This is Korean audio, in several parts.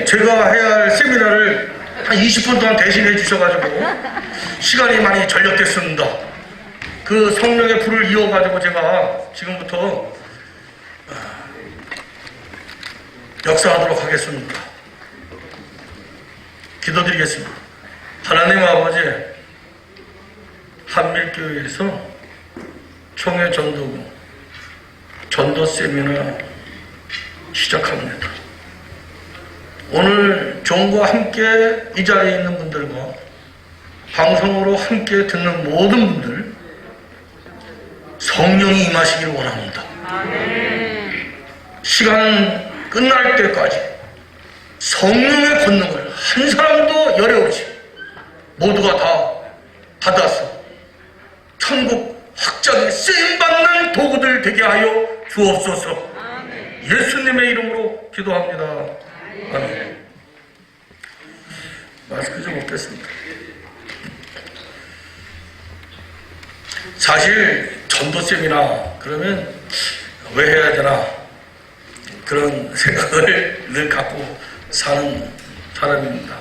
제가 해야 할 세미나를 한 20분 동안 대신해 주셔가지고 시간이 많이 절약됐습니다. 그 성령의 불을 이어가지고 제가 지금부터 역사하도록 하겠습니다. 기도드리겠습니다. 하나님 아버지, 한밀교회에서 총회 전도부 전도 세미나 시작합니다. 오늘 종과 함께 이 자리에 있는 분들과 방송으로 함께 듣는 모든 분들 성령이 임하시길 원합니다. 시간 끝날 때까지 성령의 권능을 한 사람도 열애없이 모두가 다 받아서 천국 확장에 쓰임받는 도구들 되게 하여 주옵소서. 예수님의 이름으로 기도합니다. 아멘. 마스크 좀 벗겠습니다. 사실 전도 세미나 그러면 왜 해야 되나 그런 생각을 늘 갖고 사는 사람입니다.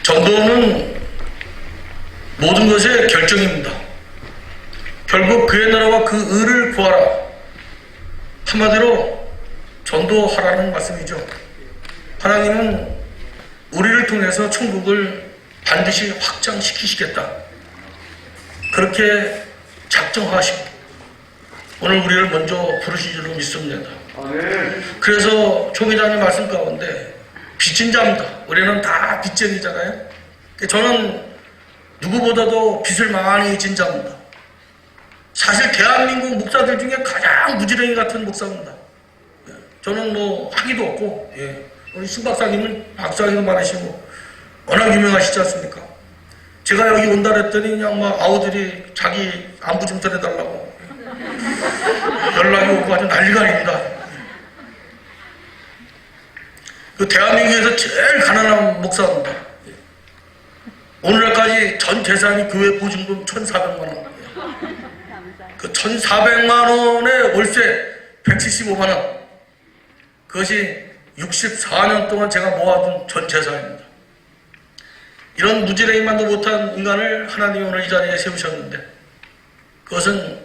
전도는 모든 것의 결정입니다. 결국 그의 나라와 그 의를 구하라. 한마디로 전도하라는 말씀이죠. 하나님은 우리를 통해서 천국을 반드시 확장시키시겠다. 그렇게 작정하시고 오늘 우리를 먼저 부르신 줄로 믿습니다. 그래서 총회장님 말씀 가운데 빚진 자입니다. 우리는 다 빚쟁이잖아요. 저는 누구보다도 빚을 많이 진 자입니다. 사실 대한민국 목사들 중에 가장 무지랭이 같은 목사입니다. 저는 뭐 학위도 없고, 우리 신 박사님은 박사학위도 많으시고 워낙 유명하시지 않습니까? 제가 여기 온다 그랬더니 그냥 막 아우들이 자기 안부 좀 전해달라고 연락이 오고 아주 난리가 아닙니다. 그 대한민국에서 제일 가난한 목사입니다. 오늘날까지 전 재산이 교회 보증금 1,400만 원. 그 1,400만 원의 월세 175만 원. 그것이 64년 동안 제가 모아둔 전 재산입니다. 이런 무지랭이만도 못한 인간을 하나님이 오늘 이 자리에 세우셨는데 그것은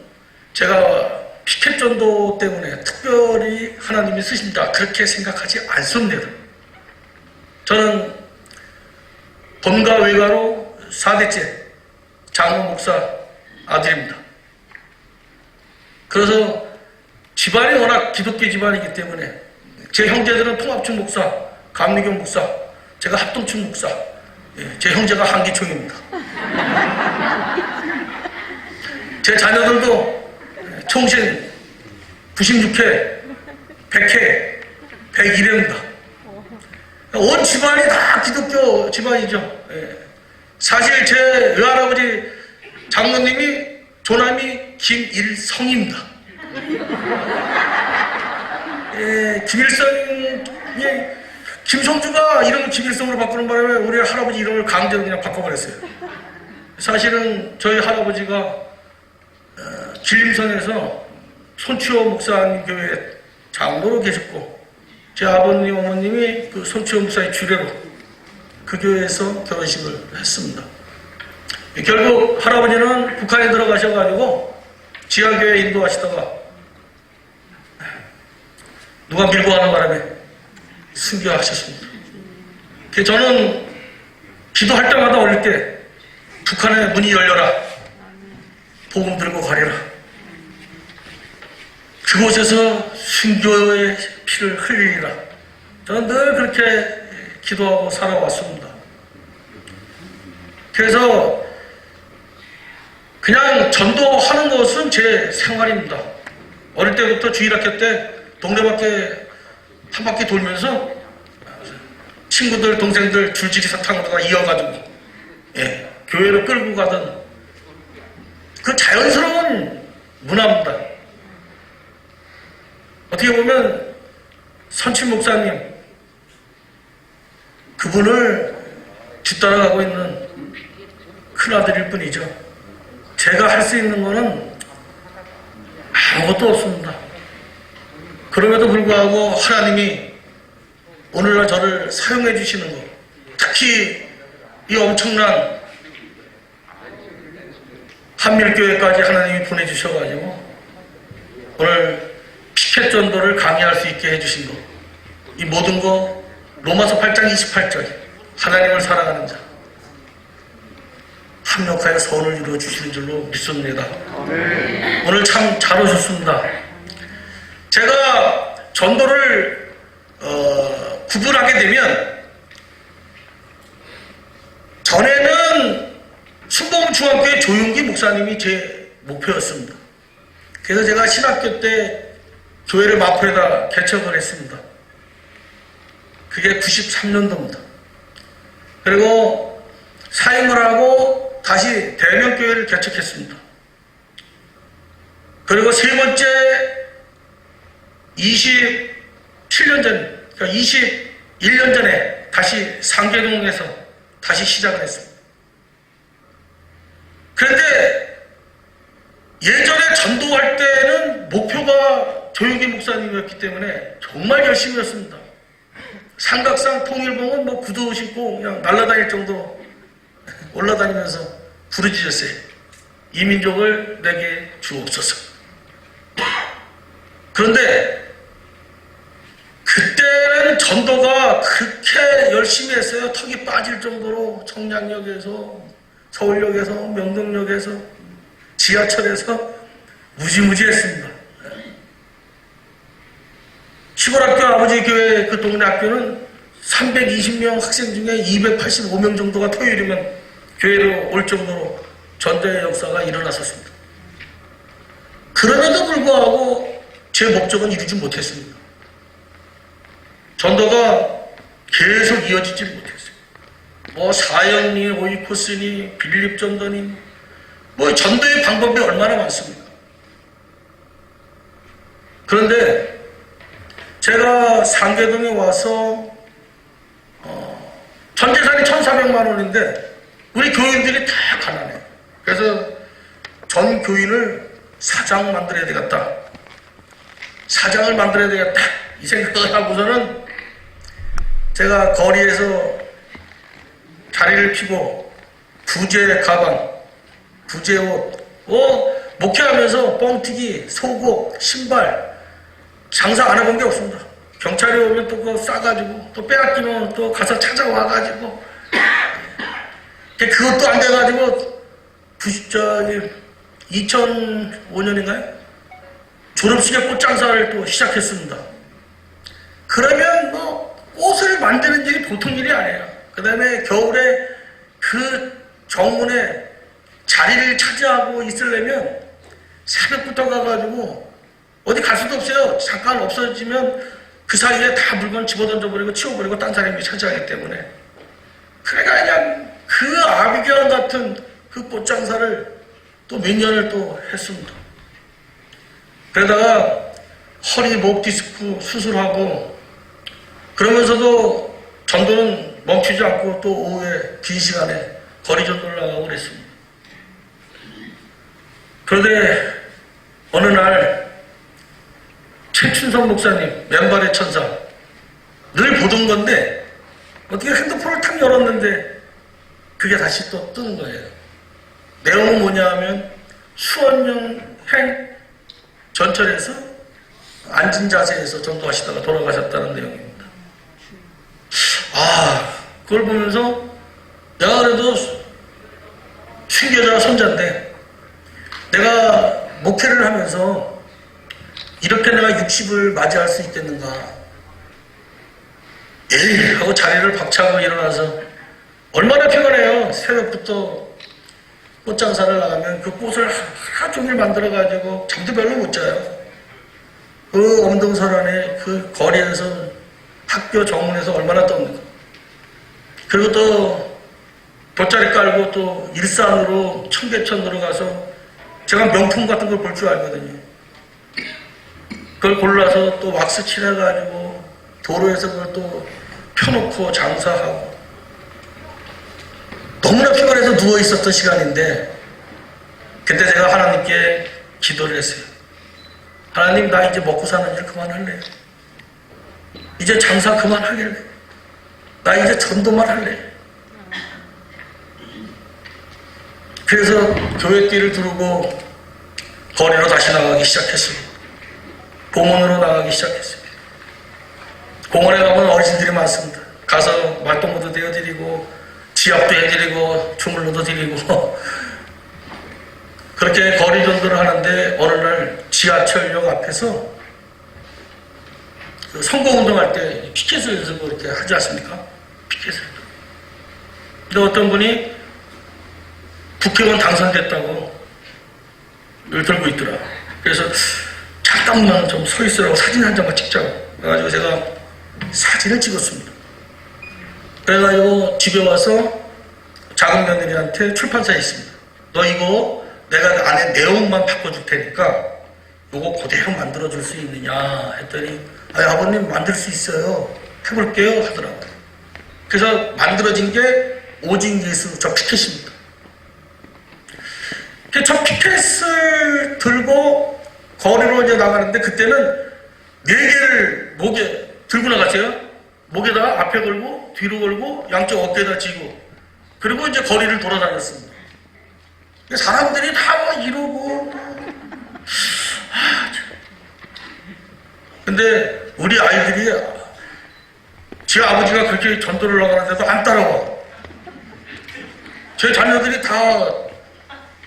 제가 피켓 전도 때문에 특별히 하나님이 쓰신다 그렇게 생각하지 않습니다. 저는 본가 외가로 4대째 장로 목사 아들입니다. 그래서 집안이 워낙 기독교 집안이기 때문에 제 형제들은 통합충 목사, 감리경 목사, 제가 합동충 목사, 제 형제가 한기총입니다. 제 자녀들도 총신 96회, 100회, 101회입니다. 온 집안이 다 기독교 집안이죠. 사실 제 외할아버지 장모님이 조남이 김일성입니다. 김일성이 김성주가 이름을 김일성으로 바꾸는 바람에 우리 할아버지 이름을 강제로 그냥 바꿔버렸어요. 사실은 저희 할아버지가 길림선에서 손치호 목사님 교회 장로로 계셨고 제 아버님 어머님이 그 손치호 목사의 주례로 그 교회에서 결혼식을 했습니다. 결국 할아버지는 북한에 들어가셔가지고 지하교회 인도하시다가 누가 밀고 가는 바람에 순교하셨습니다. 저는 기도할 때마다 어릴 때 북한의 문이 열려라, 복음 들고 가리라, 그곳에서 순교의 피를 흘리리라, 저는 늘 그렇게 기도하고 살아왔습니다. 그래서 그냥 전도하는 것은 제 생활입니다. 어릴 때부터 주일학교 때 동네밖에 한 바퀴 돌면서 친구들, 동생들 줄줄이 사탕으로다가 이어가지고 교회로 끌고 가던 그 자연스러운 문화입니다. 어떻게 보면 선친 목사님 그분을 뒤따라가고 있는 큰아들일 뿐이죠. 제가 할 수 있는 거는 아무것도 없습니다. 그럼에도 불구하고 하나님이 오늘날 저를 사용해 주시는 것, 특히 이 엄청난 한밀교회까지 하나님이 보내주셔가지고 오늘 피켓 전도를 강의할 수 있게 해주신 것, 이 모든 거 로마서 8장 28절 하나님을 사랑하는 자 합력하여 선을 이루어 주시는 줄로 믿습니다. 오늘 참 잘 오셨습니다. 제가 전도를 구분하게 되면 전에는 순복음중학교의 조윤기 목사님이 제 목표였습니다. 그래서 제가 신학교 때 교회를 마포에다 개척을 했습니다. 그게 93년도입니다. 그리고 사임을 하고 다시 대명교회를 개척했습니다. 그리고 세 번째 27년 전, 그러니까 21년 전에 다시 상계동에서 다시 시작을 했습니다. 그런데 예전에 전도할 때는 목표가 조윤기 목사님이었기 때문에 정말 열심히 했습니다. 삼각산 통일봉은 뭐 구두 신고 그냥 날아다닐 정도 올라다니면서 부르짖었어요. 이 민족을 내게 주옵소서. 그런데 그때는 전도가 그렇게 열심히 했어요. 턱이 빠질 정도로 청량역에서 서울역에서 명동역에서 지하철에서 무지무지 했습니다. 시골학교 아버지 교회 그 동네 학교는 320명 학생 중에 285명 정도가 토요일이면 교회로 올 정도로 전도의 역사가 일어났었습니다. 그럼에도 불구하고 제 목적은 이루지 못했습니다. 전도가 계속 이어지지 못했어요. 뭐 사형리, 오이코스니, 빌립 전도니 뭐 전도의 방법이 얼마나 많습니까? 그런데 제가 상계동에 와서 전 재산이 1,400만 원인데 우리 교인들이 다 가난해요. 그래서 전 교인을 사장 만들어야 되겠다. 사장을 만들어야 되겠다. 이 생각을 하고서는 제가 거리에서 자리를 피고 부재 가방, 부재 옷, 목회하면서 뻥튀기, 속옷, 신발 장사 안 해본 게 없습니다. 경찰이 오면 또 그거 싸가지고 또 빼앗기면 또 가서 찾아와가지고 그것도 안 돼가지고 2005년인가요? 졸업식에 꽃장사를 또 시작했습니다. 그러면 뭐 꽃을 만드는 일이 보통 일이 아니에요. 그 다음에 겨울에 그 정문에 자리를 차지하고 있으려면 새벽부터 가가지고 어디 갈 수도 없어요. 잠깐 없어지면 그 사이에 다 물건 집어던져버리고 치워버리고 딴 사람이 차지하기 때문에. 그러니까 그냥 그 아비규환 같은 그 꽃장사를 또 몇 년을 또 했습니다. 그러다가 허리 목 디스크 수술하고 그러면서도 전도는 멈추지 않고 또 오후에 긴 시간에 거리 전도를 나가고 그랬습니다. 그런데 어느 날 최춘성 목사님 맨발의 천사 늘 보던 건데 어떻게 핸드폰을 탁 열었는데 그게 다시 또 뜨는 거예요. 내용은 뭐냐 하면 수원여행 전철에서 앉은 자세에서 전도하시다가 돌아가셨다는 내용입니다. 그걸 보면서 내가 그래도 순교자 손자인데 내가 목회를 하면서 이렇게 내가 60을 맞이할 수 있겠는가. 에이 하고 자리를 박차고 일어나서 얼마나 피곤해요. 새벽부터 꽃장사를 나가면 그 꽃을 하루 종일 만들어가지고 잠도 별로 못 자요. 그 엄동설안에 그 거리에서 학교 정문에서 얼마나 떴는가. 그리고 또 돗자리 깔고 또 일산으로 청계천으로 가서 제가 명품 같은 걸 볼 줄 알거든요. 그걸 골라서 또 왁스 칠해가지고 도로에서 그걸 또 펴놓고 장사하고 너무나 피곤해서 누워있었던 시간인데 그때 제가 하나님께 기도를 했어요. 하나님 나 이제 먹고 사는 일 그만할래요. 이제 장사 그만하길래. 나 이제 전도만 할래. 그래서 교회 띠를 두르고 거리로 다시 나가기 시작했습니다. 공원으로 나가기 시작했습니다. 공원에 가면 어르신들이 많습니다. 가서 말동무도 되어드리고 지압도 해드리고 주물러도 드리고 그렇게 거리 전도를 하는데 어느 날 지하철역 앞에서 그 선거운동할 때 피켓을 들고 이렇게 하지 않습니까? 피켓을. 근데 어떤 분이 국회의원 당선됐다고 늘 들고 있더라. 그래서 잠깐만 좀 서 있으라고 사진 한 장만 찍자고. 그래가지고 제가 사진을 찍었습니다. 그래가지고 집에 와서 작은 며느리한테 출판사에 있습니다. 너 이거 내가 안에 내용만 바꿔줄 테니까 요거 그대로 만들어줄 수 있느냐 했더니 아버님 만들 수 있어요. 해볼게요 하더라고요. 그래서 만들어진 게 오직 예수 저 피켓입니다. 저 피켓을 들고 거리로 이제 나가는데 그때는 4개를 목에 들고 나갔어요. 목에다가 앞에 걸고 뒤로 걸고 양쪽 어깨에다 쥐고 그리고 이제 거리를 돌아다녔습니다. 사람들이 다 이러고 근데 우리 아이들이 제 아버지가 그렇게 전도를 나가는데도 안 따라와. 제 자녀들이 다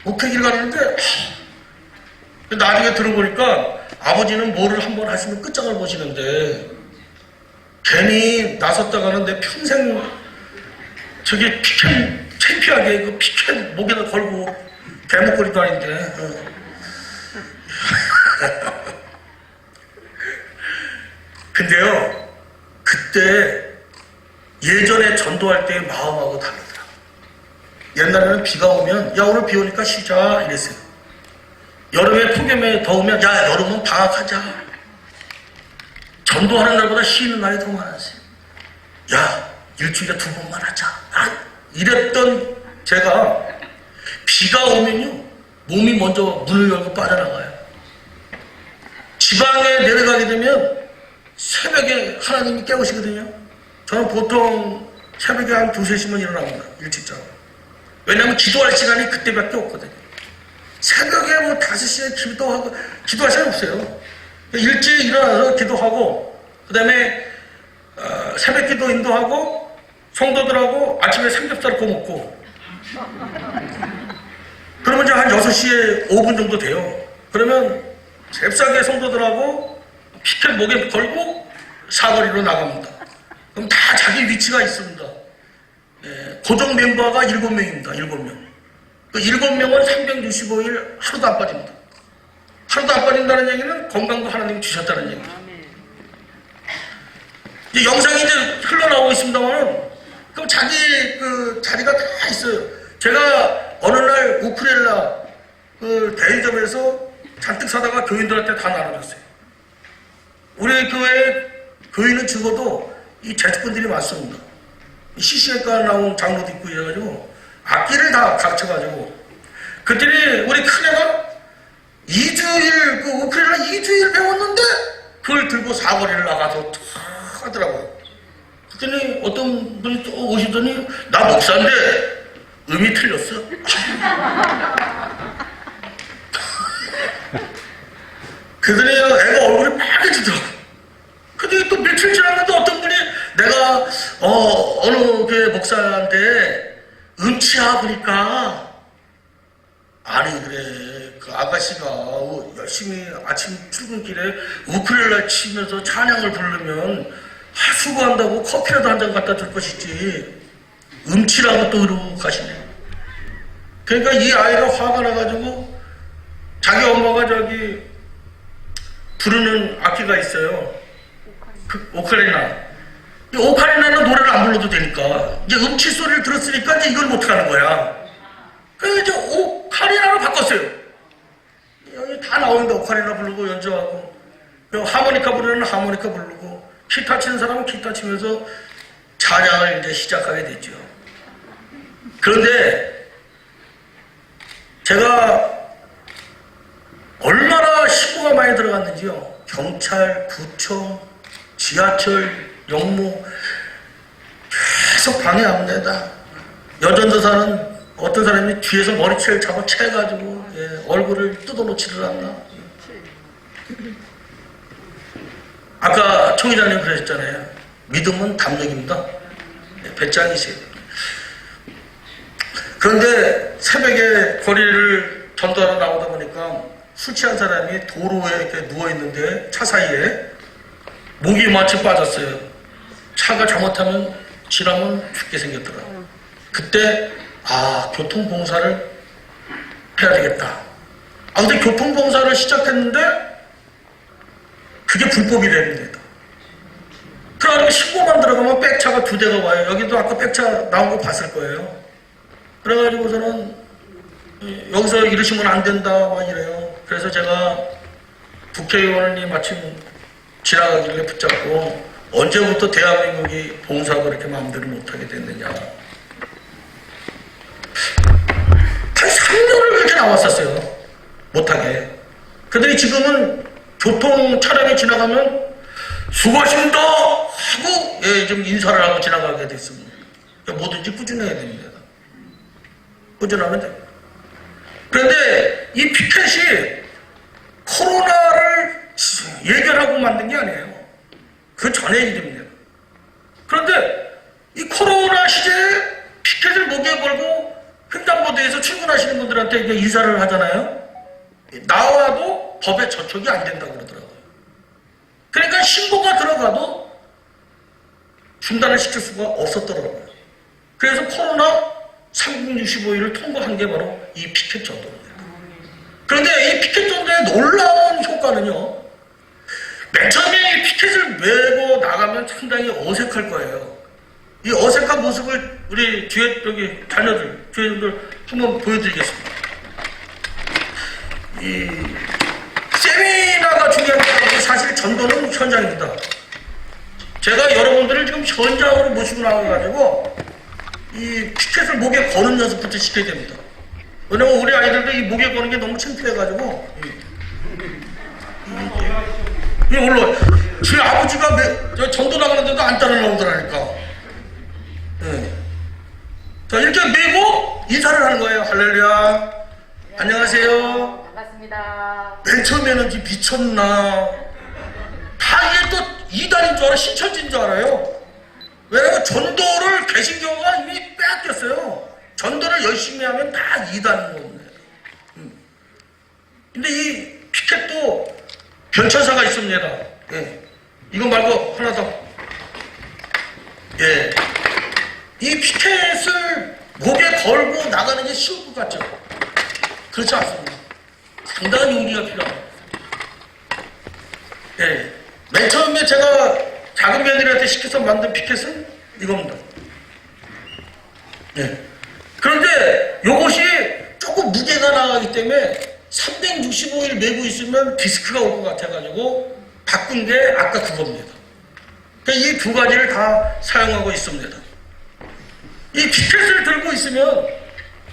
목회길 가는데 나중에 들어보니까 아버지는 뭐를 한번 하시면 끝장을 보시는데 괜히 나섰다가는 내 평생 저게 피켓 창피하게 그 피켓 목에다 걸고 대목걸이도 아닌데 근데요 그때 예전에 전도할 때의 마음하고 다르더라. 옛날에는 비가 오면 야 오늘 비 오니까 쉬자 이랬어요. 여름에 폭염에 더우면 야 여름은 방학하자. 전도하는 날보다 쉬는 날이 더 많았어요. 야 일주일에 2번만 하자. 이랬던 제가 비가 오면요 몸이 먼저 문을 열고 빠져나가요. 지방에 내려가게 되면 새벽에 하나님이 깨우시거든요. 저는 보통 새벽에 한 2, 3시면 일어납니다. 일찍 자고. 왜냐하면 기도할 시간이 그때밖에 없거든요. 새벽에 뭐 5시에 기도하고 기도할 시간이 없어요. 일찍 일어나서 기도하고 그 다음에 새벽 기도 인도하고 성도들하고 아침에 삼겹살 구워 먹고 그러면 이제 한 6시에 5분 정도 돼요. 그러면 잽싸게 성도들하고 피켓 목에 걸고 사거리로 나갑니다. 그럼 다 자기 위치가 있습니다. 고정 멤버가 7명입니다. 7명. 그 7명은 365일 하루도 안 빠집니다. 하루도 안 빠진다는 얘기는 건강도 하나님이 주셨다는 얘기죠. 이제 영상이 이제 흘러나오고 있습니다만 그럼 자기 그 자리가 다 있어요. 제가 어느 날 우크렐라 그 대리점에서 잔뜩 사다가 교인들한테 다 나눠줬어요. 우리 교회 교인은 적어도 이 재주꾼들이 많습니다. CCN과 나온 장로도 있고 이래가지고 악기를 다 가르쳐가지고 그랬더니 우리 큰애가 2주일 그 우크렐라 2주일 배웠는데 그걸 들고 사거리를 나가서 탁 하더라고요. 그랬더니 어떤 분이 또 오시더니 나 목사인데 음이 틀렸어. 그러더니 애가 얼굴이 빨개지더라고. 근데 또 며칠 지났는데 어떤 분이 내가 어느 교회 목사한테 음치야 보니까 아니 그래 그 아가씨가 열심히 아침 출근길에 우크렐레 치면서 찬양을 부르면 수고한다고 커피라도 한 잔 갖다 줄 것이지 음치라고 또 이러고 가시네. 그러니까 이 아이가 화가 나가지고 자기 엄마가 저기 부르는 악기가 있어요. 그 오카리나. 이 오카리나는 노래를 안 불러도 되니까 이제 음치 소리를 들었으니까 이제 이걸 못 하는 거야. 그래서 이제 오카리나로 바꿨어요. 여기 다 나오는데 오카리나 부르고 연주하고 하모니카 부르는 하모니카 부르고 기타 치는 사람은 기타 치면서 찬양을 이제 시작하게 됐죠. 그런데 제가 얼마나 신고가 많이 들어갔는지요. 경찰, 구청, 지하철, 역로 계속 방해합니다. 여전도사는 어떤 사람이 뒤에서 머리채를 잡아 채가지고 얼굴을 뜯어놓지를 않나. 아까 총회장님 그러셨잖아요. 믿음은 담력입니다. 배짱이세요. 그런데 새벽에 거리를 전도하러 나오다 보니까 술 취한 사람이 도로에 이렇게 누워있는데 차 사이에 목이 마치 빠졌어요. 차가 잘못하면 지나면 죽게 생겼더라고요. 그때 교통봉사를 해야 되겠다. 근데 교통봉사를 시작했는데 그게 불법이 됩니다. 그래가지고 신고만 들어가면 백차가 2대가 와요. 여기도 아까 백차 나온 거 봤을 거예요. 그래가지고서는 여기서 이러시면 안 된다 막 이래요. 그래서 제가 국회의원이 마침 지나가길래 붙잡고 언제부터 대한민국이 봉사가 그렇게 마음대로 못하게 됐느냐. 한 3년을 그렇게 나왔었어요. 못하게. 그들이 지금은 교통 차량이 지나가면 수고하십니다 하고 좀 인사를 하고 지나가게 됐습니다. 뭐든지 꾸준해야 됩니다. 꾸준하면 됩니다. 그런데 이 피켓이 코로나를 예견하고 만든 게 아니에요. 그 전의 일입니다. 그런데 이 코로나 시대에 피켓을 목에 걸고 횡단보도에서 출근하시는 분들한테 이제 인사를 하잖아요. 나와도 법에 저촉이 안 된다고 그러더라고요. 그러니까 신고가 들어가도 중단을 시킬 수가 없었더라고요. 그래서 코로나 365일을 통과한 게 바로 이 피켓 전도입니다. 그런데 이 피켓 전도의 놀라운 효과는요, 맨 처음에 이 피켓을 메고 나가면 상당히 어색할 거예요. 이 어색한 모습을 우리 뒤에 여기 자녀들, 뒤에들 한번 보여드리겠습니다. 이 세미나가 중요한 게 아니고 사실 전도는 현장입니다. 제가 여러분들을 지금 현장으로 모시고 나와가지고 이 피켓을 목에 거는 연습부터 시켜야 됩니다. 왜냐면 우리 아이들도 이 목에 거는 게 너무 창피해가지고 이 올라. 제 아버지가 전도 나가는데도 안 따라 나오더라니까. 자, 이렇게 메고 인사를 하는 거예요. 할렐루야. 안녕하세요. 반갑습니다. 맨 처음에는 미쳤나. 다 이게 또 이단인 줄 알아. 신천지인 줄 알아요. 왜냐면 전도를 개신교가 이미 빼앗겼어요. 전도를 열심히 하면 다 이단인 겁니다. 근데 이 피켓도 변천사가 있습니다. 이거 말고 하나 더. 이 피켓을 목에 걸고 나가는 게 쉬울 것 같죠? 그렇지 않습니다. 상당한 용기가 필요합니다. 맨 처음에 제가 작은 며느리한테 시켜서 만든 피켓은 이겁니다. 그런데 이것이 조금 무게가 나가기 때문에 365일 메고 있으면 디스크가 올 것 같아가지고 바꾼 게 아까 그겁니다. 이 두 가지를 다 사용하고 있습니다. 이 피켓을 들고 있으면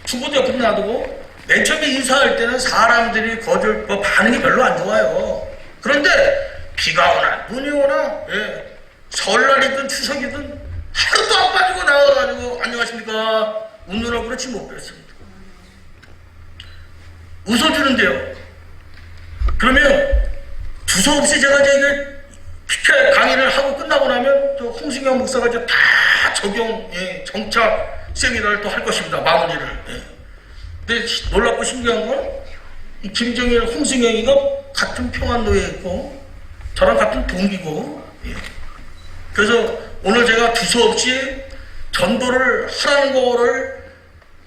중고도 옆에 놔두고 맨 처음에 인사할 때는 사람들이 반응이 별로 안 좋아요. 그런데 비가 오나 눈이 오나 설날이든 추석이든 하루도 안 빠지고 나와가지고 안녕하십니까 웃는 얼굴에 침 못 뺐습니다. 웃어주는데요. 그러면 두서없이 제가 이제 피켓 강의를 하고 끝나고 나면 저 홍승영 목사가 이제 다 적용 정착 세미나를 또 할 것입니다. 마무리를. 근데 놀랍고 신기한 건 이 김정일 홍승영이가 같은 평안도에 있고 저랑 같은 동기고 그래서 오늘 제가 두서없이 전도를 하라는 거를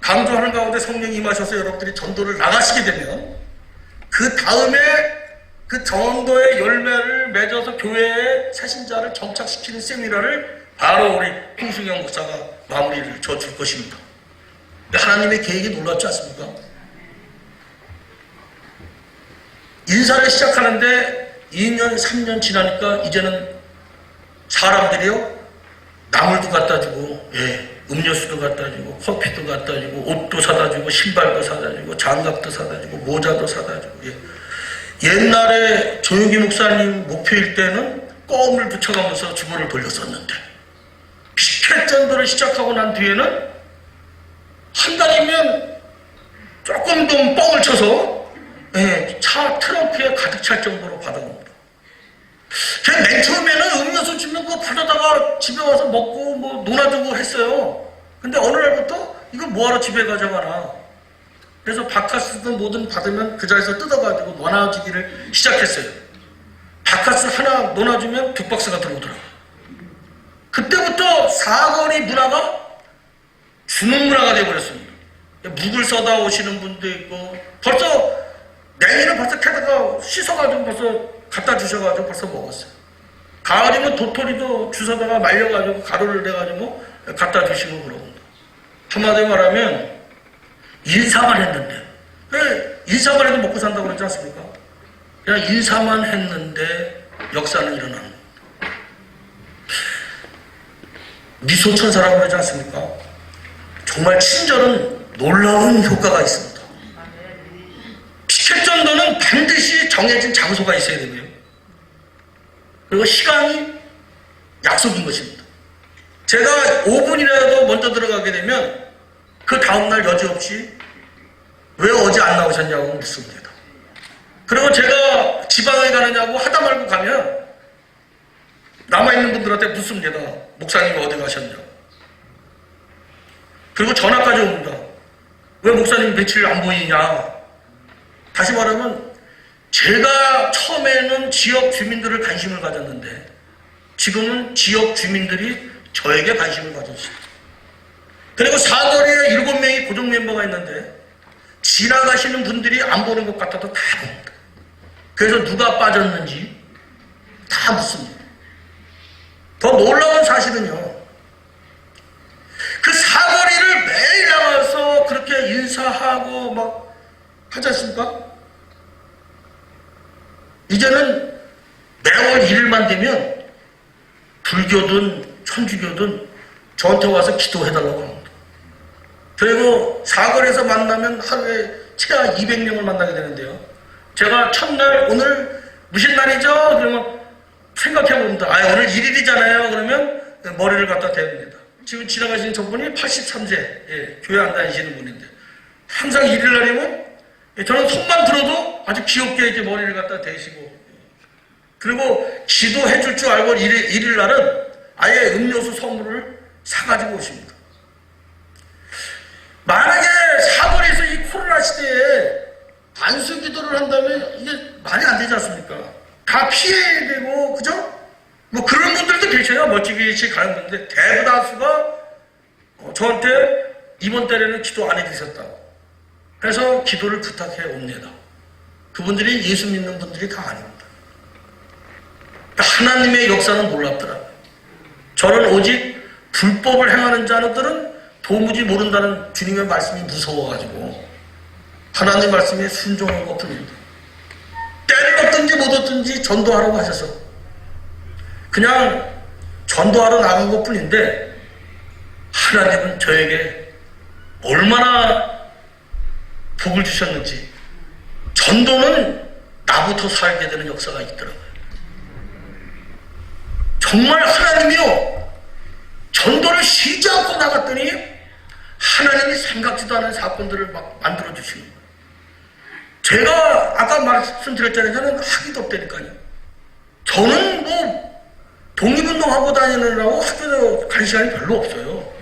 강조하는 가운데 성령이 임하셔서 여러분들이 전도를 나가시게 되면 그 다음에 그 전도의 열매를 맺어서 교회에 새신자를 정착시키는 세미나를 바로 우리 홍승영 목사가 마무리를 져줄 것입니다. 하나님의 계획이 놀랍지 않습니까? 인사를 시작하는데 2년, 3년 지나니까 이제는 사람들이요 나물도 갖다 주고 음료수도 갖다 주고 커피도 갖다 주고 옷도 사다 주고 신발도 사다 주고 장갑도 사다 주고 모자도 사다 주고 옛날에 조용기 목사님 목표일 때는 껌을 붙여가면서 주문을 돌렸었는데 피켓 전도를 시작하고 난 뒤에는 한 달이면 조금 좀 뻥을 쳐서 차 트렁크에 가득 찰 정도로 받아옵니다. 제가 맨 처음에는 음료수 주면 그거 받아다가 집에 와서 먹고 뭐 놀아주고 했어요. 근데 어느 날부터 이거 뭐하러 집에 가져가나. 그래서 바카스든 뭐든 받으면 그 자리에서 뜯어가지고 나눠주기를 시작했어요. 바카스 하나 넣어주면 2박스가 들어오더라고요. 그때부터 사거리 문화가 주는 문화가 되어버렸습니다. 묵을 써다 오시는 분도 있고 벌써 냉이는 벌써 캐다가 씻어가지고 벌써 갖다 주셔가지고 벌써 먹었어요. 가을이면 도토리도 주워다가 말려가지고 가루를 내가지고 갖다 주시고 그럽니다. 한마디로 말하면 인사만 했는데 인사만 해도 먹고 산다고 그러지 않습니까? 그냥 인사만 했는데 역사는 일어나는 겁니다. 미소천사라고 그러지 않습니까? 정말 친절은 놀라운 효과가 있습니다. 피켓 전도는 반드시 정해진 장소가 있어야 되고요. 그리고 시간이 약속인 것입니다. 제가 5분이라도 먼저 들어가게 되면 그 다음날 여지없이 왜 어제 안 나오셨냐고 묻습니다. 그리고 제가 지방에 가느냐고 하다 말고 가면 남아있는 분들한테 묻습니다. 목사님이 어디 가셨냐고. 그리고 전화까지 옵니다. 왜 목사님 며칠 안 보이냐. 다시 말하면 제가 처음에는 지역 주민들을 관심을 가졌는데 지금은 지역 주민들이 저에게 관심을 가졌어요. 그리고 사거리에 7명이 고정 멤버가 있는데 지나가시는 분들이 안 보는 것 같아도 다 봅니다. 그래서 누가 빠졌는지 다 묻습니다. 더 놀라운 사실은요. 그 사거리를 매일 나와서 그렇게 인사하고 막 하지 않습니까? 이제는 매월 1일만 되면 불교든 천주교든 저한테 와서 기도해달라고 합니다. 그리고 사거리에서 만나면 하루에 최하 200명을 만나게 되는데요. 제가 첫날 오늘 무슨 날이죠? 그러면 생각해봅니다. 오늘 1일이잖아요. 그러면 머리를 갖다 대립니다. 지금 지나가신 저분이 83세 교회 안 다니시는 분인데 항상 1일 날이면 저는 손만 들어도 아주 귀엽게 이제 머리를 갖다 대시고 그리고 기도해 줄 줄 알고 1일 날은 아예 음료수 선물을 사가지고 오십니다. 만약에 사거리에서 이 코로나 시대에 안수 기도를 한다면 이게 말이 안 되지 않습니까? 다 피해야 되고, 그죠? 뭐 그런 분들도 계셔요. 멀찌감치 가는 분인데 대부다수가 저한테 이번 달에는 기도 안 해주셨다고. 그래서 기도를 부탁해 옵니다. 그분들이 예수 믿는 분들이 다 아닙니다. 하나님의 역사는 놀랍더라고요. 저는 오직 불법을 행하는 자들은 도무지 모른다는 주님의 말씀이 무서워가지고 하나님의 말씀에 순종한 것뿐입니다. 때를 얻든지 못 얻든지 전도하라고 하셔서 그냥 전도하러 나간 것뿐인데 하나님은 저에게 얼마나 복을 주셨는지 전도는 나부터 살게 되는 역사가 있더라고요. 정말 하나님이요 전도를 쉬지 않고 나갔더니 하나님이 생각지도 않은 사건들을 막 만들어주시는 거예요. 제가 아까 말씀드렸잖아요. 저는 학위도 없다니까요. 저는 뭐 독립운동하고 다니느라고 학교에 갈 시간이 별로 없어요.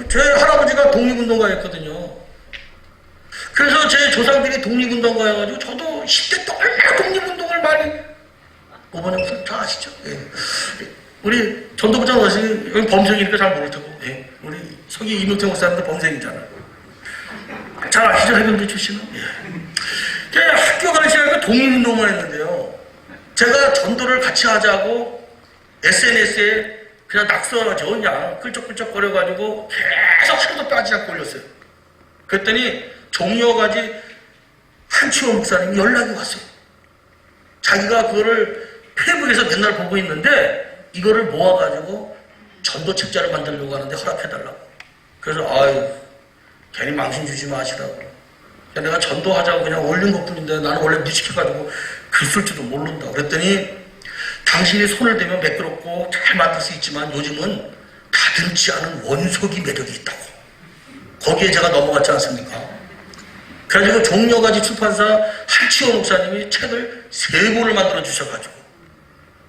제 할아버지가 독립운동가였거든요. 그래서 제 조상들이 독립운동가여가지고 저도 10대 때 얼마나 독립운동을 많이 오번에 무슨 잘 아시죠? 예. 우리 전도부장 어르신이 여기 범생이니까 잘 모를 테고 예. 우리 서기 이노태 목사님도 범생이잖아요. 잘 아시죠? 해병대 출신은? 예. 학교 가는 시간에 독립운동을 했는데요. 제가 전도를 같이 하자고 SNS에 그냥 낙서하죠. 그냥 끌적끌적거려가지고 계속 하루도 빠지지 않고 올렸어요. 그랬더니 종려가지 한치호 목사님이 연락이 왔어요. 자기가 그거를 페이북에서 맨날 보고 있는데 이거를 모아가지고 전도 책자를 만들려고 하는데 허락해달라고. 그래서 아유 괜히 망신 주지 마시라고. 내가 전도하자고 그냥 올린 것뿐인데 나는 원래 무식해가지고 글 쓸 줄도 모른다. 그랬더니 당신이 손을 대면 매끄럽고 잘 만들 수 있지만 요즘은 다듬지 않은 원석이 매력이 있다고. 거기에 제가 넘어갔지 않습니까? 그래가지고 종려가지 출판사 한치호 목사님이 책을 3권을 만들어 주셔가지고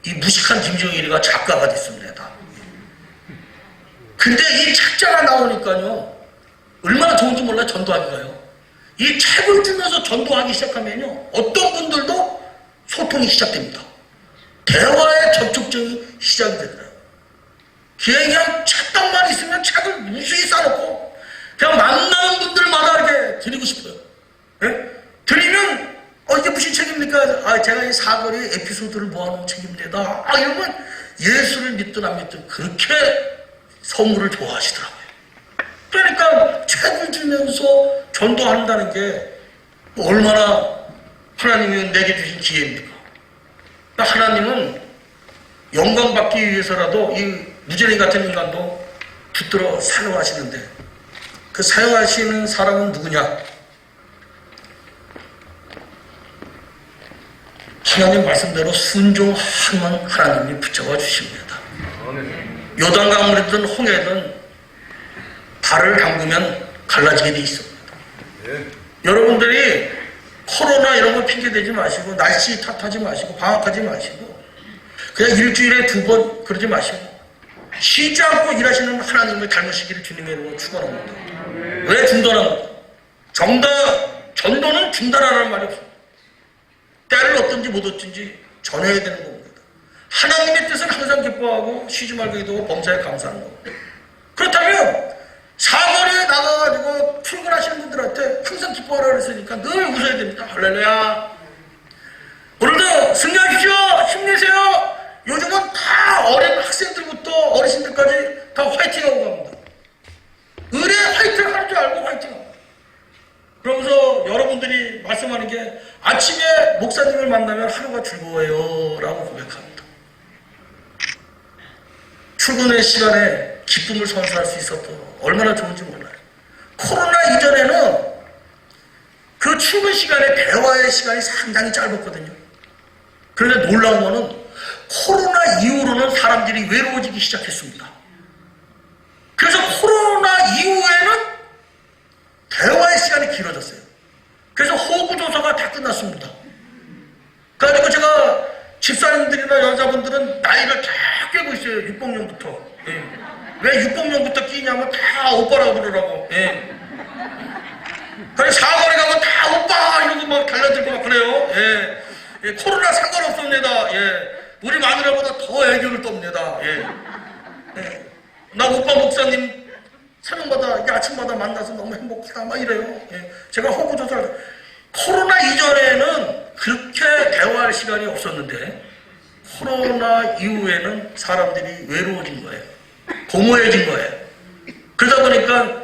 이 무식한 김정일이가 작가가 됐습니다. 근데 이 책자가 나오니까요, 얼마나 좋은지 몰라요. 전도하기가요. 이 책을 주면서 전도하기 시작하면요, 어떤 분들도 소통이 시작됩니다. 대화의 접촉점이 시작이 되더라고요. 그냥 책당만 있으면 책을 무수히 싸놓고 그냥 만나는 분들마다 이렇게 드리고 싶어요. 예? 드리면 이게 무슨 책입니까? 제가 이 사거리 에피소드를 모아놓은 책입니다. 이러면 예수를 믿든 안 믿든 그렇게 선물을 좋아하시더라고요. 그러니까 책을 주면서 전도한다는 게 얼마나 하나님이 내게 주신 기회입니까? 그러니까 하나님은 영광받기 위해서라도 이 무전이 같은 인간도 붙들어 사용하시는데, 그 사용하시는 사람은 누구냐? 하나님 말씀대로 순종하면 하나님이 붙잡아 주십니다. 요단강물이든 홍해든 발을 담그면 갈라지게 돼 있습니다. 여러분들이 코로나 이런 거 핑계대지 마시고, 날씨 탓하지 마시고, 방학하지 마시고, 그냥 일주일에 2번 그러지 마시고, 쉬지 않고 일하시는 하나님을 닮으시기를 주님의 이름으로 축원합니다. 왜 중단합니까? 전도는 중단하라는 말이 없습니다. 때를 얻든지 못 얻든지 전해야 되는 겁니다. 하나님의 뜻은 항상 기뻐하고 쉬지 말고 기도하고 범사에 감사하는 겁니다. 그렇다면 사거리에 나가가지고 출근하시는 분들한테 항상 기뻐하라 그랬으니까 늘 웃어야 됩니다. 할렐루야. 오늘도 승리하십시오. 힘내세요. 요즘은 다 어린 학생들부터 어르신들까지 다 화이팅하고 갑니다. 의뢰 화이팅 하는 줄 알고 화이팅합니다. 그러면서 여러분들이 말씀하는 게, 아침에 목사님을 만나면 하루가 즐거워요 라고 고백합니다. 출근의 시간에 기쁨을 선사할 수 있어도 얼마나 좋은지 몰라요. 코로나 이전에는 그 출근 시간에 대화의 시간이 상당히 짧았거든요. 그런데 놀라운 거는 코로나 이후로는 사람들이 외로워지기 시작했습니다. 그래서 코로나 이후에는 대화의 시간이 길어졌어요. 그래서 호구조사가 다 끝났습니다. 그래가지고 제가 집사님들이나 여자분들은 나이를 다 꿰고 있어요. 600년부터. 예. 왜 600년부터 끼냐면 다 오빠라고 부르라고. 예. 그래서 사거리 가면 다 오빠 이러고 막 달려들고 막 그래요. 예. 예. 코로나 상관없습니다. 예. 우리 마누라보다 더 애교를 떱니다. 예. 예. 나 오빠 목사님 새벽마다 아침마다 만나서 너무 행복하다 막 이래요. 예. 제가 호구조사를, 코로나 이전에는 그렇게 대화할 시간이 없었는데 코로나 이후에는 사람들이 외로워진 거예요. 공허해진 거예요. 그러다 보니까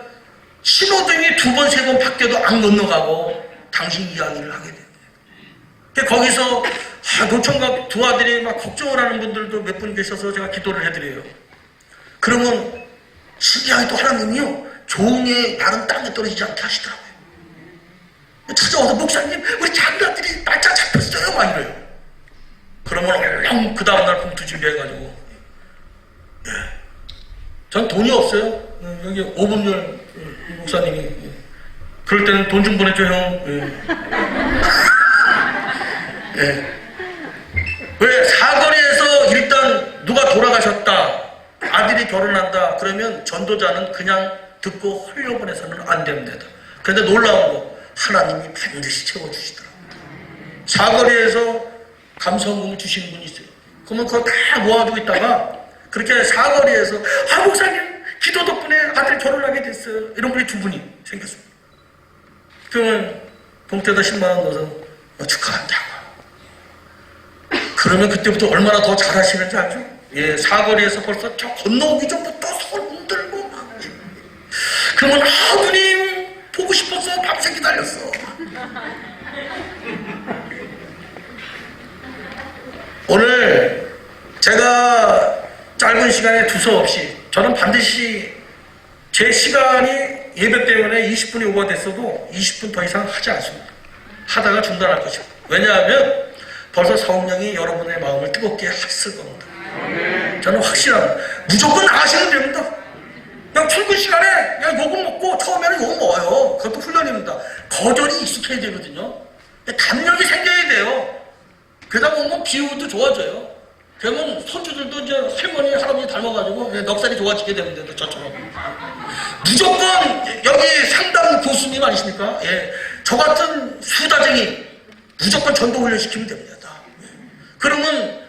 신호등이 2번, 3번 바뀌어도 안 건너가고 당신 이야기를 하게 돼요. 거기서 노총각 2 아들이 막 걱정을 하는 분들도 몇 분 계셔서 제가 기도를 해드려요. 그러면 신기하게도 하나님이요, 종의 날은 땅에 떨어지지 않게 하시더라고요. 찾아와서 목사님 우리 장가들이 날짜 잡혔어요 막 이래요. 그러면 얼른 그 다음날 봉투 준비해가지고, 예. 전 돈이 없어요. 여기 오분열 목사님이, 그럴 때는 돈 좀 보내줘 형. 예. 예. 왜? 사거리에서 일단 누가 돌아가셨다, 아들이 결혼한다 그러면 전도자는 그냥 듣고 흘려보내서는 안 됩니다. 그런데 놀라운 거, 하나님이 반드시 채워주시더라고요. 사거리에서 감성금을 주시는 분이 있어요. 그러면 그거 다 모아두고 있다가 그렇게 사거리에서 목사님 기도 덕분에 아들 결혼하게 됐어요, 이런 분이 2분이 생겼습니다. 그러면 봉투에다 10만원 넣어서 축하한다고. 그러면 그때부터 얼마나 더 잘하시는지 알죠? 예, 사거리에서 벌써 저 건너오기 전부터 손 흔들고 막. 그러면 누님 보고 싶었어. 밤새 기다렸어. 오늘 제가 짧은 시간에 두서없이, 저는 반드시 제 시간이 예배 때문에 20분이 오버됐어도 20분 더 이상 하지 않습니다. 하다가 중단할 것입니다. 왜냐하면 벌써 성령이 여러분의 마음을 뜨겁게 했을 겁니다. 저는 확실합니다. 무조건 나가시면 됩니다. 그냥 출근 시간에 그냥 요금 먹고 처음에는 요금 먹어요. 그것도 훈련입니다. 거절이 익숙해야 되거든요. 담력이 생겨야 돼요. 그러다 보면 비유도 좋아져요. 그러면 손주들도 이제 할머니, 할아버지 닮아가지고 넉살이 좋아지게 되는데 저처럼. 무조건 여기 상담 교수님 아니십니까? 예. 저 같은 수다쟁이 무조건 전도 훈련시키면 됩니다. 예. 그러면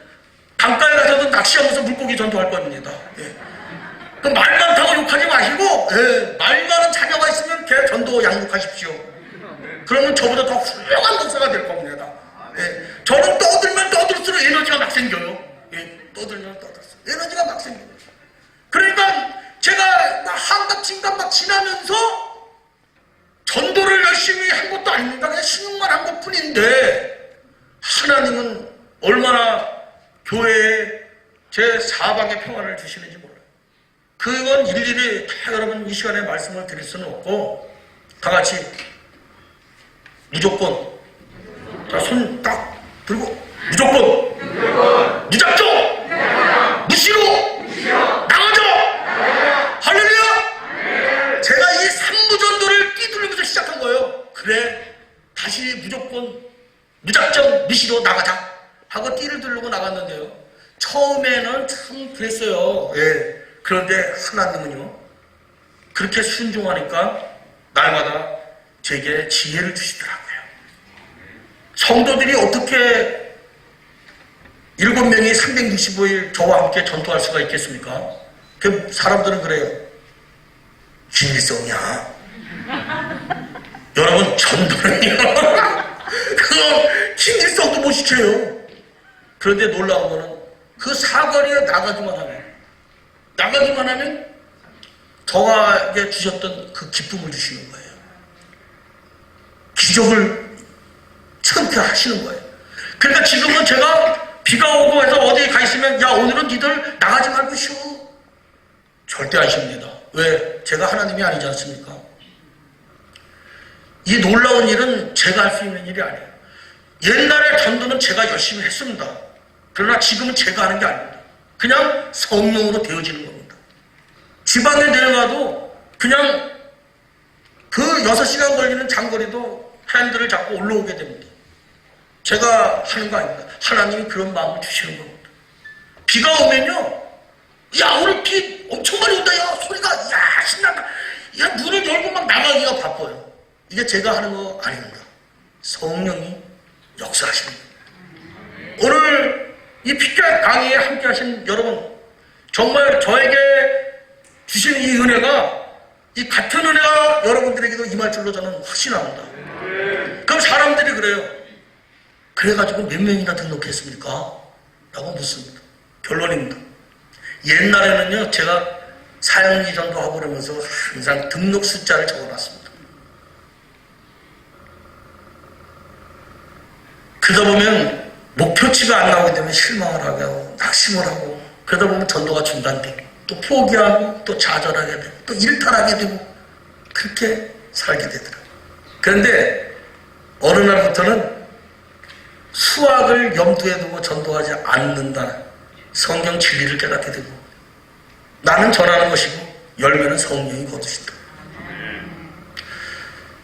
강가에 가서도 낚시하면서 물고기 전도할 겁니다. 예. 그 말 많다고 욕하지 마시고 예. 말 많은 자녀가 있으면 걔 전도 양육하십시오. 그러면 저보다 더 훌륭한 목사가 될 겁니다. 예. 저는 떠들면 떠들수록 에너지가 막 생겨요. 예. 떠들면 떠들수록 에너지가 막 생겨요. 그러니까 제가 한갑 진갑 막 지나면서 전도를 열심히 한 것도 아닙니다. 그냥 신용만 한 것뿐인데 하나님은 얼마나 교회에 제 사방의 평안을 주시는지 몰라요. 그건 일일이 다 여러분 이 시간에 말씀을 드릴 수는 없고 다 같이 무조건 자, 손 딱 들고 무조건 무작정 무시로 나가죠. 할렐루야. 제가 이 삼무전도를 뛰돌리면서 시작한 거예요. 그래 다시 무조건 무작정 무시로 나가자 하고 띠를 두르고 나갔는데요. 처음에는 참 그랬어요. 예. 그런데 하나님은요 그렇게 순종하니까 날마다 제게 지혜를 주시더라고요. 성도들이 어떻게 7명이 365일 저와 함께 전도할 수가 있겠습니까? 그 사람들은 그래요. 진리성이야. 여러분 전도는요 그 진리성도 못 시켜요. 그런데 놀라운 거는 그 사거리에 나가기만 하면 저에게 주셨던 그 기쁨을 주시는 거예요. 기적을 처음부터 하시는 거예요. 그러니까 지금은 제가 비가 오고 해서 어디에 가 있으면 야 오늘은 니들 나가지 말고 쉬어. 절대 안 쉽니다. 왜? 제가 하나님이 아니지 않습니까? 이 놀라운 일은 제가 할 수 있는 일이 아니에요. 옛날에 전도는 제가 열심히 했습니다. 그러나 지금은 제가 하는 게 아닙니다. 그냥 성령으로 되어지는 겁니다. 지방에 내려가도 그냥 그 6시간 걸리는 장거리도 핸들을 잡고 올라오게 됩니다. 제가 하는 거 아닙니다. 하나님이 그런 마음을 주시는 겁니다. 비가 오면요. 야 오늘 비 엄청 많이 온다. 야 소리가 야 신난다. 야 문을 열고 막 나가기가 바빠요. 이게 제가 하는 거 아닙니다. 성령이 역사하시는 거예요. 오늘 이 피켓 강의에 함께 하신 여러분 정말 저에게 주신 이 은혜가 이 같은 은혜가 여러분들에게도 임할 줄로 저는 확신합니다. 그럼 사람들이 그래요. 그래가지고 몇 명이나 등록했습니까? 라고 묻습니다. 결론입니다. 옛날에는요 제가 사형리 전도하고 그러면서 항상 등록 숫자를 적어놨습니다. 그러다 보면 목표치가 안 나오게 되면 실망을 하고 낙심을 하고 그러다 보면 전도가 중단되고 또 포기하고 또 좌절하게 되고 또 일탈하게 되고 그렇게 살게 되더라고요. 그런데 어느 날부터는 수학을 염두에 두고 전도하지 않는다는 성경 진리를 깨닫게 되고 나는 전하는 것이고 열매는 성령이 거두신다.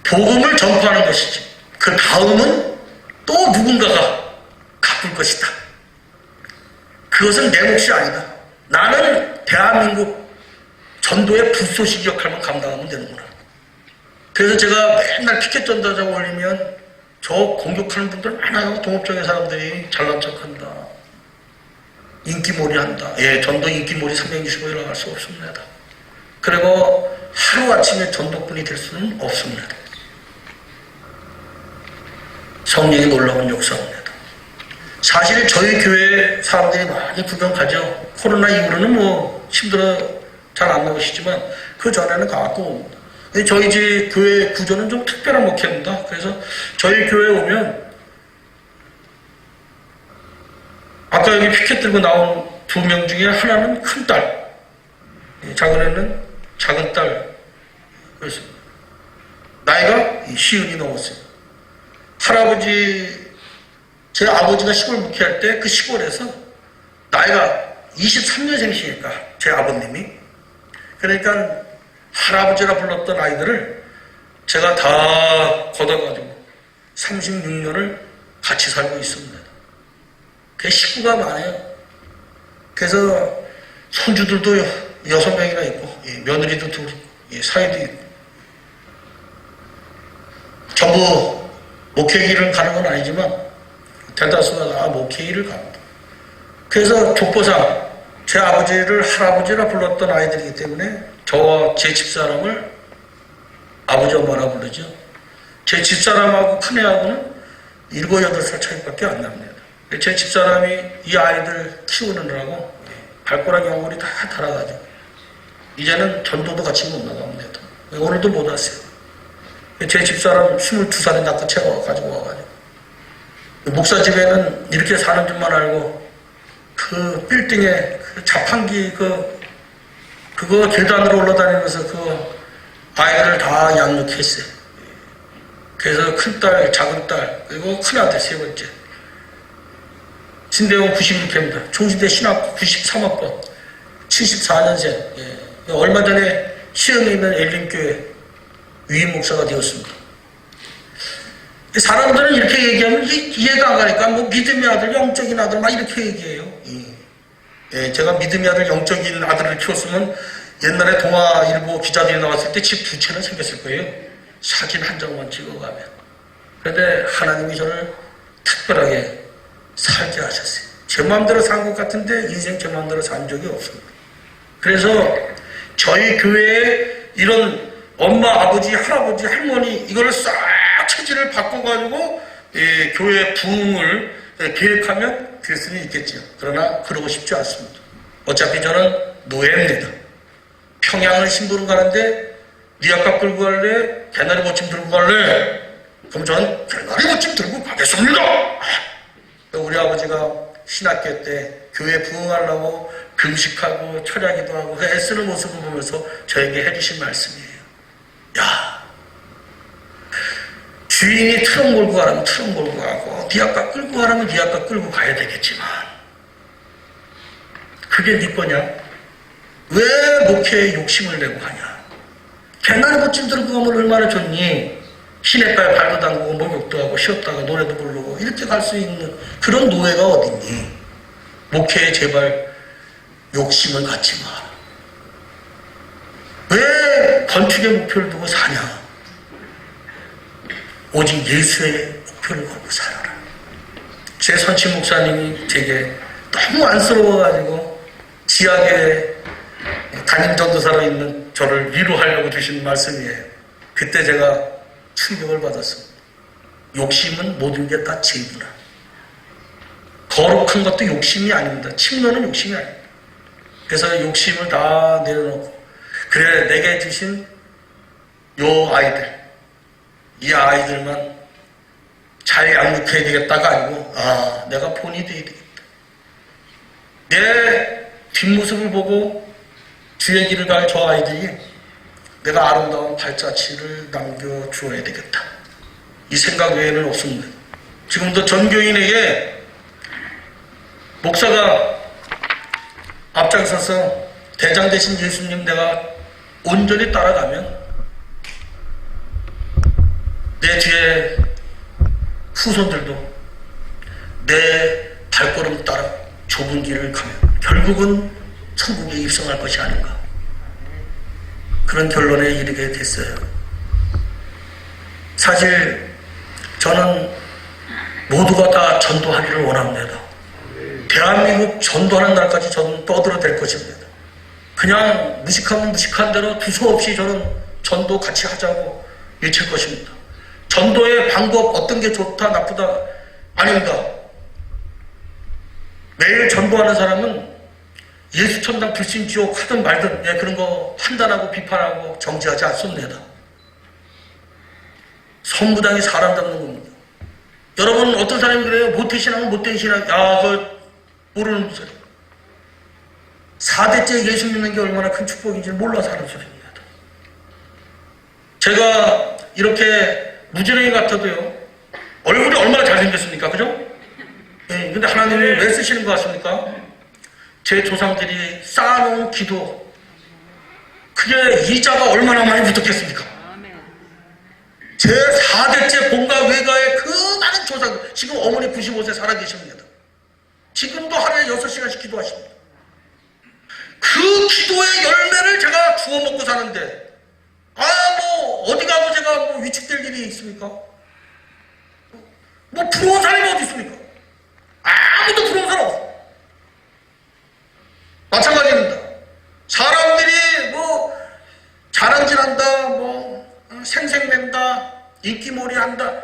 복음을 전파하는 것이지 그 다음은 또 누군가가 갚을 것이다. 그것은 내 몫이 아니다. 나는 대한민국 전도의 불쏘시기 역할만 감당하면 되는구나. 그래서 제가 맨날 피켓 전도자 올리면 저 공격하는 분들 많아요. 동업적인 사람들이 잘난 척한다. 인기몰이 한다. 예, 전도 인기몰이 365일 나갈 수 없습니다. 그리고 하루아침에 전도꾼이 될 수는 없습니다. 성령이 놀라운 역사입니다. 사실 저희 교회 사람들이 많이 구경 가죠. 코로나 이후로는 뭐 힘들어 잘 안 나오시지만 그 전에는 가고 옵니다. 저희 집 교회 구조는 좀 특별한 목회입니다. 그래서 저희 교회에 오면 아까 여기 피켓 들고 나온 2명 중에 하나는 큰 딸, 작은 애는 작은 딸. 그래서 나이가 50이 넘었어요. 할아버지 제 아버지가 시골 목회할 때 그 시골에서 나이가 23년생이시니까 제 아버님이 그러니까 할아버지라 불렀던 아이들을 제가 다 걷어가지고 36년을 같이 살고 있습니다. 그 식구가 많아요. 그래서 손주들도 6명이나 있고 며느리도 둘 있고 사위도 있고 전부 목회 길을 가는 건 아니지만 대다수가 다 목회 길을 갑니다. 그래서 족보상 제 아버지를 할아버지라 불렀던 아이들이기 때문에 저와 제 집사람을 아버지 엄마라 부르죠. 제 집사람하고 큰애하고는 7, 8살 차이밖에 안 납니다. 제 집사람이 이 아이들 키우느라고 발가락 연골이 다 닳아가지고 이제는 전도도 같이 못 나갑니다. 오늘도 못 왔어요. 제 집사람 22살에 낳고 채워 가지고 와가지고 목사 집에는 이렇게 사는 줄만 알고 그 빌딩에 그 자판기 그거 계단으로 올라다니면서 그 아이들을 다 양육했어요. 그래서 큰딸, 작은딸, 그리고 큰아들 세 번째. 신대원 96회입니다. 총신대 신학 93학번, 74년생. 예. 얼마 전에 시흥에 있는 엘림교회 위임 목사가 되었습니다. 사람들은 이렇게 얘기하면 이해가 안 가니까 뭐 믿음의 아들, 영적인 아들 막 이렇게 얘기해요. 예, 제가 믿음의 아들, 영적인 아들을 키웠으면 옛날에 동아일보 기자들이 나왔을 때 집 2채는 생겼을 거예요. 사진 한 장만 찍어가면. 그런데 하나님이 저를 특별하게 살게 하셨어요. 제 마음대로 산 것 같은데 인생 제 마음대로 산 적이 없습니다. 그래서 저희 교회에 이런 엄마, 아버지, 할아버지, 할머니 이거를 싹 체질을 바꿔가지고 교회 부흥을 계획하면 될 수는 있겠죠. 그러나 그러고 싶지 않습니다. 어차피 저는 노예입니다. 평양을 심부름 가는데 네 아까 끌고 갈래? 개나리 보침 들고 갈래? 그럼 저는 개나리 보침 들고 가겠습니다. 우리 아버지가 신학교 때 교회 부흥하려고 금식하고 철야기도 하고 애쓰는 모습을 보면서 저에게 해주신 말씀이에요. 야, 주인이 트럭 몰고 가라면 트럭 몰고 가고 네 아까 끌고 가라면 네 아까 끌고 가야 되겠지만 그게 네 거냐? 왜 목회에 욕심을 내고 하냐? 개나리 보침 들고 가면 얼마나 좋니? 시냇가에 발도 담그고 목욕도 하고 쉬었다가 노래도 부르고 이렇게 갈 수 있는 그런 노예가 어딨니? 목회에 제발 욕심을 갖지 마라. 왜 건축의 목표를 두고 사냐? 오직 예수의 목표를 걸고 살아라. 제 선친 목사님이 제게 너무 안쓰러워가지고 지하에 담임 전도사로 있는 저를 위로하려고 주신 말씀이에요. 그때 제가 충격을 받았습니다. 욕심은 모든 게 다 죄구나. 거룩한 것도 욕심이 아닙니다. 침노는 욕심이 아닙니다. 그래서 욕심을 다 내려놓고 그래 내게 주신 요 아이들 이 아이들만 잘 양육해야 되겠다가 아니고 내가 본이 돼야 되겠다. 내 뒷모습을 보고 주의 길을 갈 저 아이들이 내가 아름다운 발자취를 남겨주어야 되겠다. 이 생각 외에는 없습니다. 지금도 전교인에게 목사가 앞장서서 대장 되신 예수님 내가 온전히 따라가면 내 뒤에 후손들도 내 발걸음 따라 좁은 길을 가면 결국은 천국에 입성할 것이 아닌가. 그런 결론에 이르게 됐어요. 사실 저는 모두가 다 전도하기를 원합니다. 대한민국 전도하는 날까지 저는 떠들어댈 것입니다. 그냥 무식하면 무식한 대로 두서없이 저는 전도 같이 하자고 외칠 것입니다. 전도의 방법 어떤 게 좋다 나쁘다 아닙니다. 매일 전도하는 사람은 예수 천당 불신 지옥 하든 말든 그런 거 판단하고 비판하고 정지하지 않습니다. 선무당이 사람 잡는 겁니다. 여러분 어떤 사람이 그래요? 못된 신앙은 못된 신앙. 그거 모르는 소리. 4대째 예수 믿는 게 얼마나 큰 축복인지 몰라서 하는 소리입니다. 제가 이렇게 무지랭이 같아도요 얼굴이 얼마나 잘생겼습니까? 그죠? 근데 하나님이 왜 쓰시는 것 같습니까? 제 조상들이 쌓아놓은 기도, 그게 이자가 얼마나 많이 붙었겠습니까? 제 4대째 본가 외가의 그 많은 조상, 지금 어머니 95세 살아계십니다. 지금도 하루에 6시간씩 기도하십니다. 그 기도의 열매를 제가 주워 먹고 사는데, 어디 가고 제가 위축될 일이 있습니까? 부러운 사람이 어디 있습니까? 아무도 부러운 사람 없어. 마찬가지입니다. 사람들이 자랑질한다, 생색낸다, 인기몰이한다,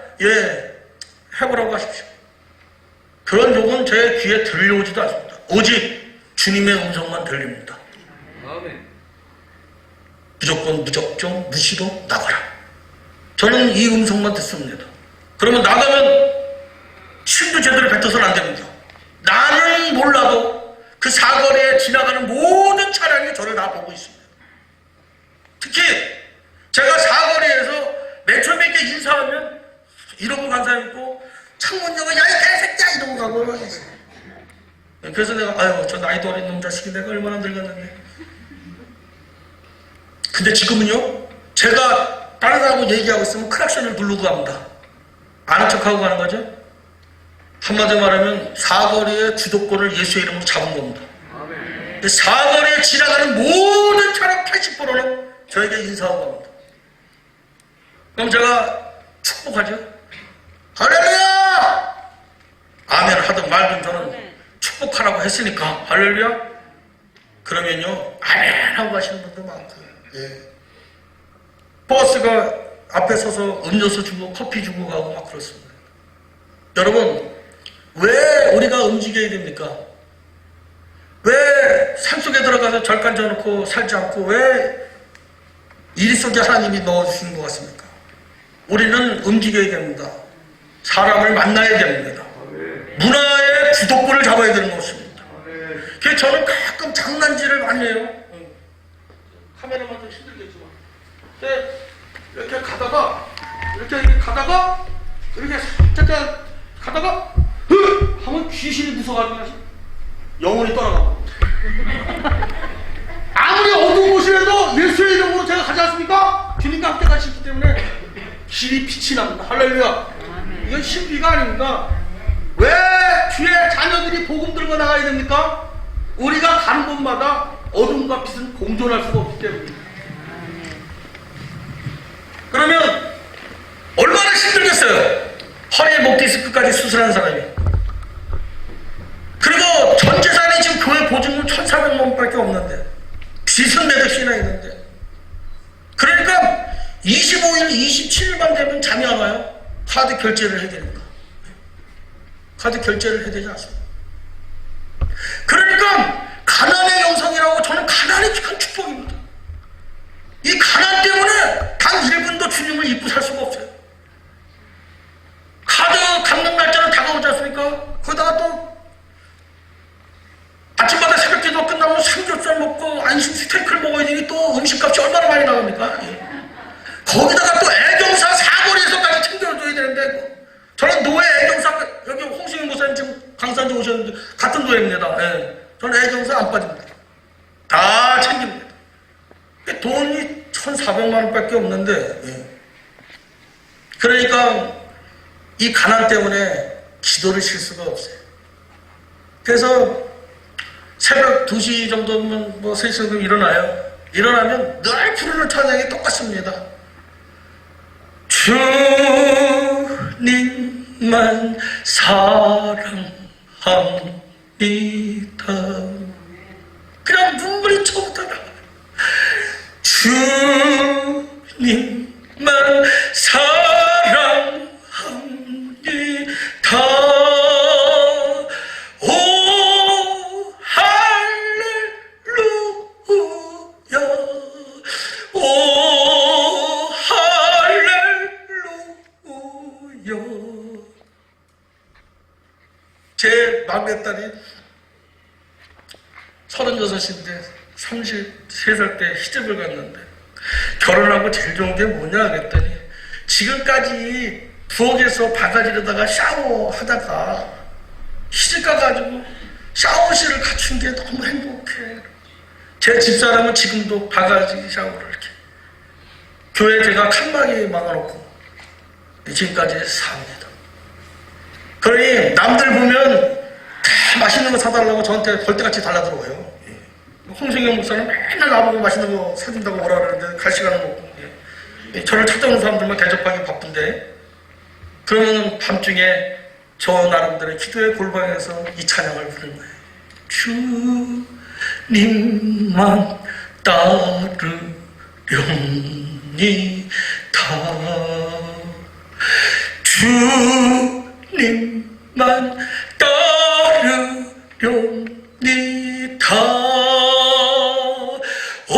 해보라고 하십시오. 그런 욕은 제 귀에 들려오지도 않습니다. 오직 주님의 음성만 들립니다. 무조건 무시로 나가라. 저는 이 음성만 듣습니다. 그러면 나가면 힘도 제대로 뱉어서는 안 됩니다. 나는 몰라도 그 사거리에 지나가는 모든 차량이 저를 다 보고 있습니다. 특히 제가 사거리에서 맨 처음에 이렇게 인사하면 이러고 간 사람이 있고, 창문 열고 야 이 개새끼야 이러고 가고. 그래서 내가 저 나이도 어린 놈 자식이 내가 얼마나 늙었는데. 근데 지금은요, 제가 다른 사람하고 얘기하고 있으면 크락션을 누르고 갑니다. 아는 척하고 가는 거죠. 한마디로 말하면 사거리의 주도권을 예수의 이름으로 잡은 겁니다. 사거리에 지나가는 모든 차량 80%는 저에게 인사하고 갑니다. 그럼 제가 축복하죠. 할렐루야! 아멘 하든 말든 저는 축복하라고 했으니까 할렐루야? 그러면요, 아멘 하고 가시는 분도 많고요. 버스가 앞에 서서 음료수 주고 커피 주고 가고 막 그렇습니다. 여러분, 왜 우리가 움직여야 됩니까? 왜 산속에 들어가서 절간 져놓고 살지 않고 왜 일 속에 하나님이 넣어주신 것 같습니까? 우리는 움직여야 됩니다. 사람을 만나야 됩니다. 문화의 주도권을 잡아야 되는 것입니다. 그래서 저는 가끔 장난질을 많이 해요. 카메라만 좀 힘들겠지만. 이렇게 가다가 잠깐 가다가 하면 귀신이 무서워가지고 영혼이 떠나가고. 아무리 어두운 곳이라도 예수의 이름으로 제가 가지 않습니까? 주님과 함께 가시기 때문에 길이 빛이 납니다. 할렐루야. 이건 신비가 아닙니다. 왜 뒤에 자녀들이 복음 들고 나가야 됩니까? 우리가 가는 곳마다 어둠과 빛은 공존할 수가 없기 때문입니다. 그러면 얼마나 힘들겠어요? 허리에 목 디스크까지 수술한 사람이. 그리고 전 재산이 지금 교회 보증금 1,400만 원밖에 없는데, 빚은 몇 억씩이나 있는데, 그러니까 25일, 27일만 되면 잠이 안 와요. 카드 결제를 해야 되니까. 카드 결제를 해야 되지 않습니까? 그러니까 가난의 영성이라고, 저는 가난이 큰 축복입니다. 이 가난 때문에 단 1분도 주님을 잊고 살 수가 없어요. 카드 갚는 날짜는 다가오지 않습니까? 거기다가 또 아침마다 새벽기도 끝나면 삼겹살 먹고 안심 스테이크를 먹어야 되니 또 음식값이 얼마나 많이 나옵니까? 거기다가 또 애경사 사거리에서까지 챙겨줘야 되는데, 저는 노예 애경사, 여기 홍승희 목사님 지금 강산지 오셨는데 같은 노예입니다. 저는 애경사 안 빠집니다. 다 챙깁니다. 돈이 1,400만 원밖에 없는데, 그러니까 이 가난 때문에 기도를 쉴 수가 없어요. 그래서 새벽 2시 정도면 3시 정도 일어나요. 일어나면 늘 부르는 찬양이 똑같습니다. 주님만 사랑합니다. 그냥 눈물이 처음부터 나와요. 주님만 사랑합니다. 오 할렐루야. 오 할렐루야. 제 막내딸이 36인데 33살 때 시집을 갔는데, 결혼하고 제일 좋은 게 뭐냐 그랬더니, 지금까지 부엌에서 바가지로다가 샤워하다가 시집 가가지고 샤워실을 갖춘 게 너무 행복해. 제 집사람은 지금도 바가지 샤워를 이렇게. 교회 제가 칸막이 막아놓고 지금까지 삽니다. 그러니 남들 보면 다 맛있는 거 사달라고 저한테 벌떼같이 달라들어와요. 홍승영 목사는 맨날 나보고 맛있는 거 사준다고 뭐라 그러는데 갈 시간은 없고, 저를 찾아오는 사람들만 대접하기 바쁜데, 그러면 밤중에 저 나름대로 기도의 골방에서 이 찬양을 부르는 거예요. 주님만 따르렵니다. 주님만 따르렵니다. 오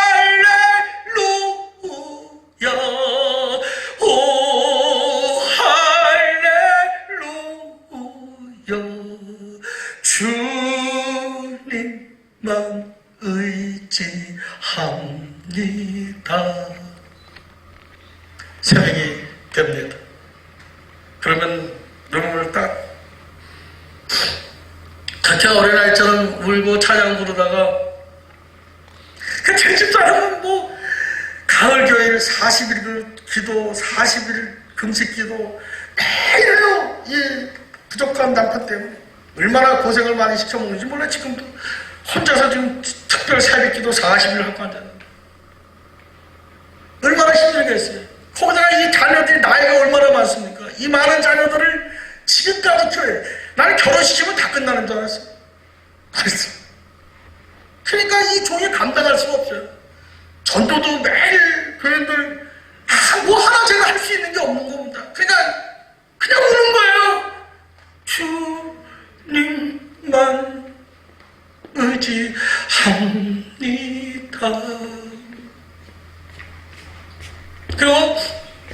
할렐루야, 오 할렐루야. 주님만 의지합니다. 새벽이 됩니다. 그러면 눈물을 딱 전체 어린아이처럼 울고 찬양 부르다가 제 집사람은 뭐 가을 교일 40일 기도, 40일 금식 기도 매일요. 이 부족한 남편 때문에 얼마나 고생을 많이 시켜먹는지 몰라. 지금도 혼자서 지금 특별 새벽 기도 40일 하고 앉았는데 얼마나 힘들겠어요. 거기다가 이 자녀들이 나이가 얼마나 많습니까? 이 많은 자녀들을 지금까지 키워야 돼. 나는 결혼시키면 다 끝나는 줄 알았어. 그랬어. 그러니까 이 종이 감당할 수가 없어요. 전도도 매일 교인들 뭐 하나 제가 할 수 있는 게 없는 겁니다. 그러니까 그냥 우는 거예요. 주님만 의지합니다. 그리고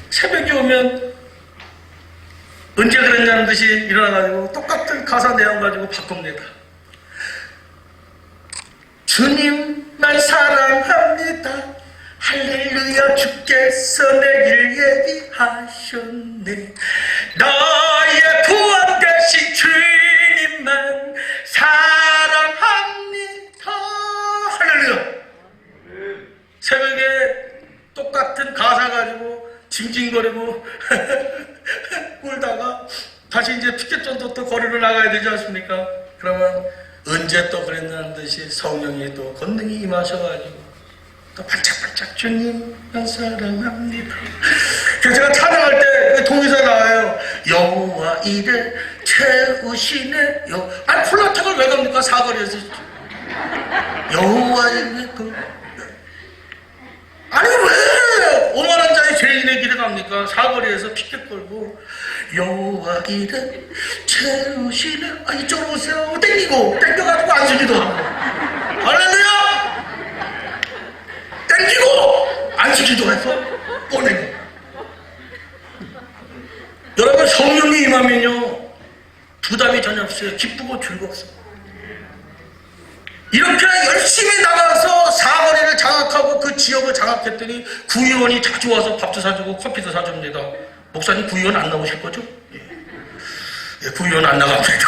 새벽이 오면 언제 그랬냐는 듯이 일어나가지고 똑같은 가사 내용 가지고 바꿉니다. 주님 날 사랑합니다. 할렐루야. 주께서 내길 예비하셨네. 나의 구원 되신 주님만 사랑합니다. 할렐루야. 새벽에 똑같은 가사 가지고 징징거리고 울다가 다시 이제 피켓전도 또 거리로 나가야 되지 않습니까? 그러면 언제 또 그랬냐는 듯이 성령이 또 권능이 임하셔가지고 또 반짝반짝 주님만 사랑합니다. 그래서 제가 찬양할 때 동의서 나와요. 여호와 이래 채우시네. 아니 콜라텍을 왜 갑니까? 사거리에서 여호와 이래 아니 왜 오만한 자의 죄인의 길에 갑니까? 사거리에서 피켓 걸고 여호와 이래 채우시네. 아 이쪽으로 오세요. 땡겨가지고 안수기도 하고 할렐루야. 땡기고 안수기도 해서 보내고. 여러분 성령이 임하면요 부담이 전혀 없어요. 기쁘고 즐겁습니다. 이렇게 열심히 나가서 사거리를 장악하고 그 지역을 장악했더니 구의원이 자주 와서 밥도 사주고 커피도 사줍니다. 목사님 구의원 안 나오실 거죠? 예, 구의원 안 나갑니다.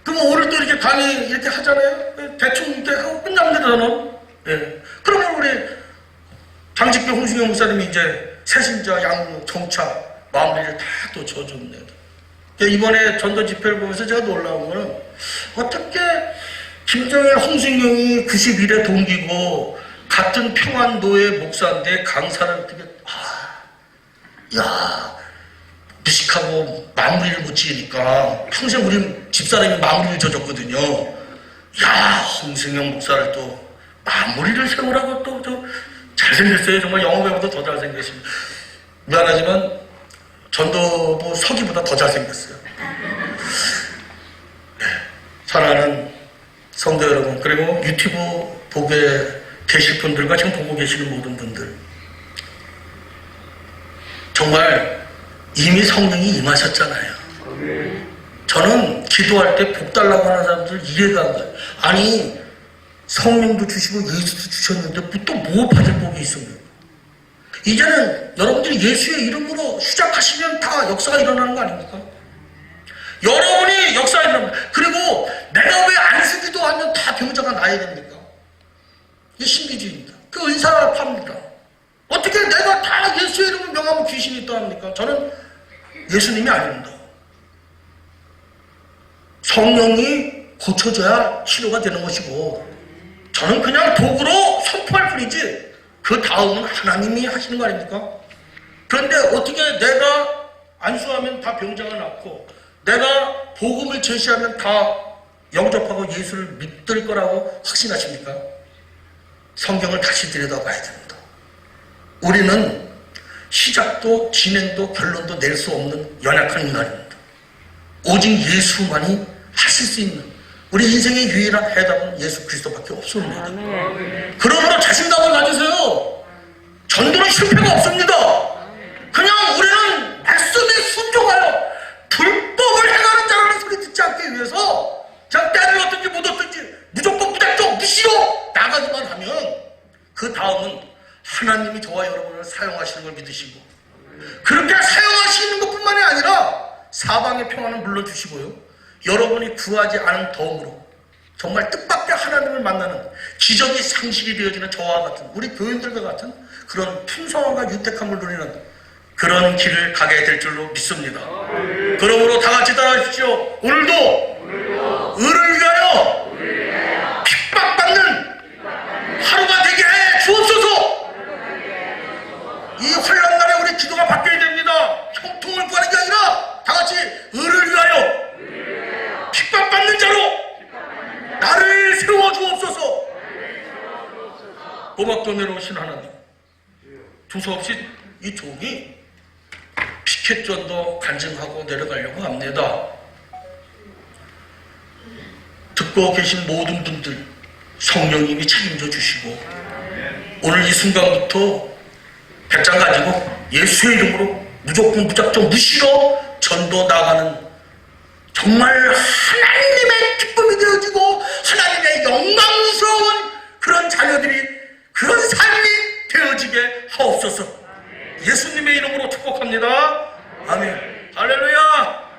그럼 오늘 또 이렇게 강의 이렇게 하잖아요. 대충 이렇게 하고 끝납니다. 저는. 예. 그러면 우리 장직교 홍승영 목사님이 이제 새신자 양육 정차 마무리를 다 또 져줍니다. 이번에 전도 집회를 보면서 제가 놀라운 거는 어떻게 김정일 홍승영이 91의 동기고 같은 평안도의 목사인데 강사를 어떻게 무식하고 마무리를 못 지으니까 평생 우리 집사람이 마무리를 져줬거든요. 홍승영 목사를 또 마무리를 세우라고 또 잘생겼어요. 정말 영어배우보다 더 잘생겼습니다. 미안하지만 전도부 서기보다 더 잘생겼어요. 사랑하는 성도 여러분, 그리고 유튜브 보게 계실 분들과 지금 보고 계시는 모든 분들, 정말 이미 성령이 임하셨잖아요. 저는 기도할 때 복 달라고 하는 사람들 이해가 안 가요. 아니 성령도 주시고 예수도 주셨는데 또 뭐 받을 복이 있습니까? 이제는 여러분들이 예수의 이름으로 시작하시면 다 역사가 일어나는 거 아닙니까? 여러분이 역사가 일어납니다. 그리고 내가 왜 안수기도 하면 다 병자가 나야 됩니까? 이게 신비주의입니다. 그 은사를 팝니다. 어떻게 내가 다 예수의 이름을 명하면 귀신이 떠납니까? 저는 예수님이 아닙니다. 성령이 고쳐져야 치료가 되는 것이고, 저는 그냥 도구로 선포할 뿐이지 그 다음은 하나님이 하시는 거 아닙니까? 그런데 어떻게 내가 안수하면 다 병자가 낫고, 내가 복음을 제시하면 다 영접하고 예수를 믿을 거라고 확신하십니까? 성경을 다시 들여다봐야 됩니다. 우리는 시작도 진행도 결론도 낼 수 없는 연약한 인간입니다. 오직 예수만이 하실 수 있는, 우리 인생의 유일한 해답은 예수 그리스도밖에 없습니다. 그러므로 자신감을 가지세요. 전도는 실패가 없습니다. 그냥 우리는 말씀에 순종하여 불법을 행하는 자라는 소리 듣지 않기 위해서 그냥 때를 얻든지 못 얻든지 무조건 무작정 무시로 나가기만 하면, 그 다음은 하나님이 저와 여러분을 사용하시는 걸 믿으시고, 그렇게 사용하시는 것뿐만이 아니라 사방의 평안을 물러주시고요, 여러분이 구하지 않은 덕으로 정말 뜻밖의 하나님을 만나는 기적이 상식이 되어지는 저와 같은, 우리 교인들과 같은 그런 풍성함과 유택함을 누리는 그런 길을 가게 될 줄로 믿습니다. 그러므로 다 같이 따라하십시오. 오늘도 의를 위하여 핍박받는 하루가 되게 해 주옵소서. 이 환난 날에 우리 기도가 바뀌어야 됩니다. 형통을 구하는 게 아니라 다 같이 의를 위하여 핍박받는 자로 나를 세워 주옵소서. 고맙도 내려오신 하나님, 두서없이 이 종이 피켓전도 간증하고 내려가려고 합니다. 듣고 계신 모든 분들 성령님이 책임져 주시고, 오늘 이 순간부터 배짱 가지고 예수의 이름으로 무조건 무작정 무시로 전도 나가는 정말 하나님의 기쁨이 되어지고 하나님의 영광스러운 그런 자녀들이, 그런 삶이 되어지게 하옵소서. 예수님의 이름으로 축복합니다. 아멘. 할렐루야.